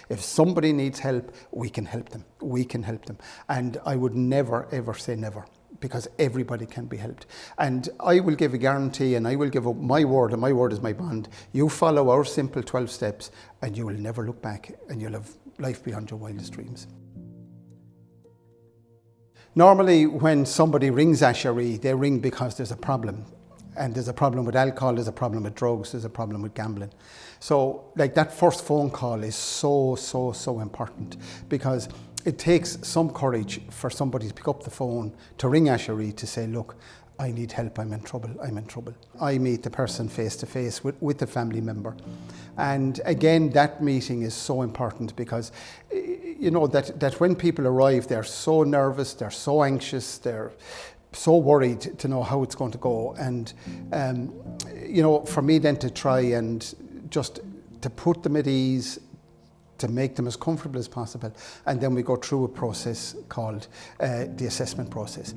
If somebody needs help, we can help them. We can help them. And I would never, ever say never, because everybody can be helped. And I will give a guarantee, and I will give up my word, and my word is my bond. You follow our simple 12 steps and you will never look back, and you'll have life beyond your wildest dreams. Normally when somebody rings Aiséirí, they ring because there's a problem. And there's a problem with alcohol, there's a problem with drugs, there's a problem with gambling. So like that first phone call is so important, because it takes some courage for somebody to pick up the phone, to ring Aiséirí, to say, look, I need help, I'm in trouble. I meet the person face to face with the family member. And again, that meeting is so important, because you know that when people arrive, they're so nervous, they're so anxious, they're so worried to know how it's going to go. And you know, for me then to try and just to put them at ease, to make them as comfortable as possible, and then we go through a process called the assessment process.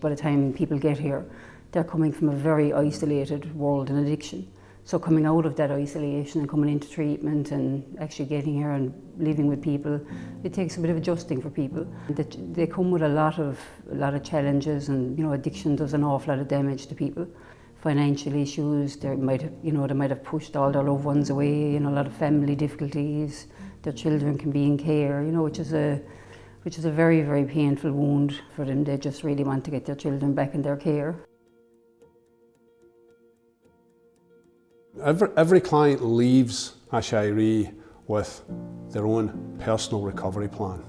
By the time people get here, they're coming from a very isolated world in addiction. So coming out of that isolation and coming into treatment and actually getting here and living with people, it takes a bit of adjusting for people. They come with a lot of challenges, and you know, addiction does an awful lot of damage to people. Financial issues, they might have pushed all their loved ones away, you know, a lot of family difficulties. Their children can be in care, you know, which is a very, very painful wound for them. They just really want to get their children back in their care. Every client leaves Aiséirí with their own personal recovery plan,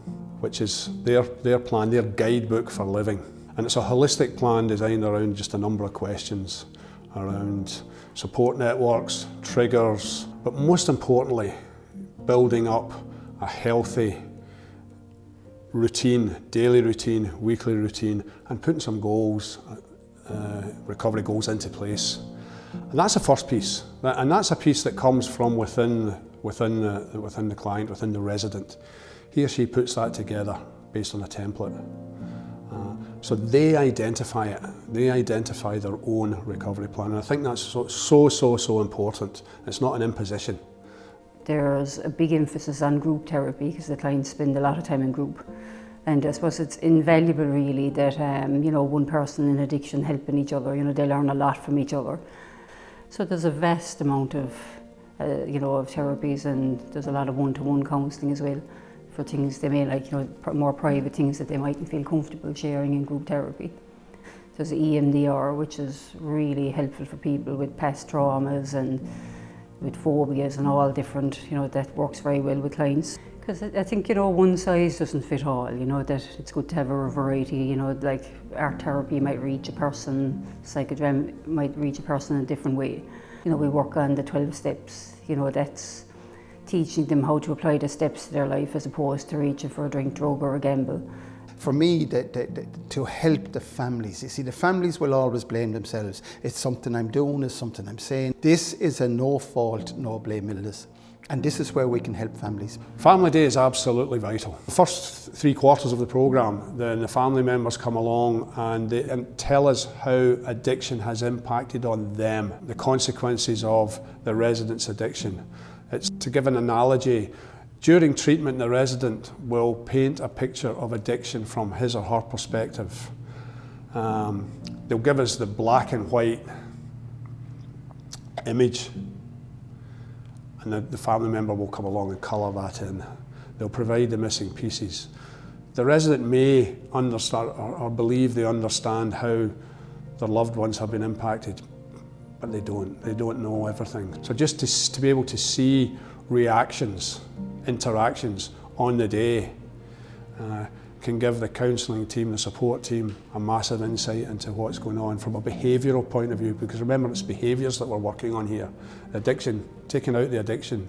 which is their plan, their guidebook for living. And it's a holistic plan designed around just a number of questions, around support networks, triggers, but most importantly, building up a healthy routine, daily routine, weekly routine, and putting some goals, recovery goals into place. And that's the first piece, and that's a piece that comes from within the client, within the resident. He or she puts that together based on a template. So they identify it, they identify their own recovery plan, and I think that's so important. It's not an imposition. There's a big emphasis on group therapy because the clients spend a lot of time in group. And I suppose it's invaluable really that you know, one person in addiction helping each other, you know, they learn a lot from each other. So there's a vast amount of you know, of therapies, and there's a lot of one-to-one counselling as well for things they may like, you know, more private things that they mightn't feel comfortable sharing in group therapy. There's EMDR, which is really helpful for people with past traumas and with phobias and all different, you know, that works very well with clients. Because I think, you know, one size doesn't fit all, you know, that it's good to have a variety, you know, like art therapy might reach a person, psychodrama might reach a person in a different way. You know, we work on the 12 steps, you know, that's teaching them how to apply the steps to their life as opposed to reaching for a drink, drug or a gamble. For me, to help the families, you see, the families will always blame themselves. It's something I'm doing, it's something I'm saying. This is a no fault, no blame illness. And this is where we can help families. Family Day is absolutely vital. The first 3/4 of the programme, then the family members come along and tell us how addiction has impacted on them, the consequences of the resident's addiction. It's to give an analogy. During treatment, the resident will paint a picture of addiction from his or her perspective. They'll give us the black and white image, and the family member will come along and colour that in. They'll provide the missing pieces. The resident may understand or believe they understand how their loved ones have been impacted, but they don't. They don't know everything. So just to be able to see reactions, interactions on the day can give the counselling team, the support team, a massive insight into what's going on from a behavioural point of view, because remember, it's behaviours that we're working on here. Addiction, taking out the addiction,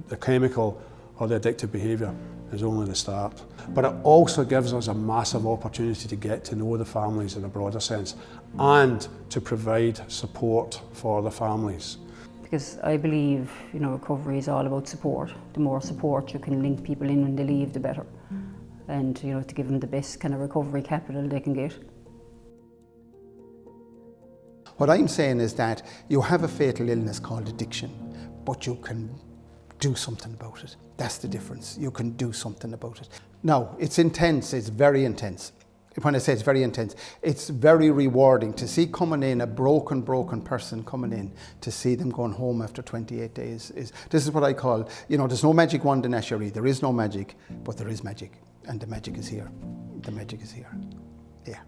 the chemical or the addictive behaviour is only the start. But it also gives us a massive opportunity to get to know the families in a broader sense and to provide support for the families. Because I believe, you know, recovery is all about support. The more support you can link people in when they leave, the better. And, you know, to give them the best kind of recovery capital they can get. What I'm saying is that you have a fatal illness called addiction, but you can do something about it. That's the difference. You can do something about it. Now, it's intense, it's very intense. When I say it's very intense, it's very rewarding to see coming in, a broken person coming in, to see them going home after 28 days. This is what I call, there's no magic wand in Aiséirí. There is no magic, but there is magic. And the magic is here. The magic is here. Yeah.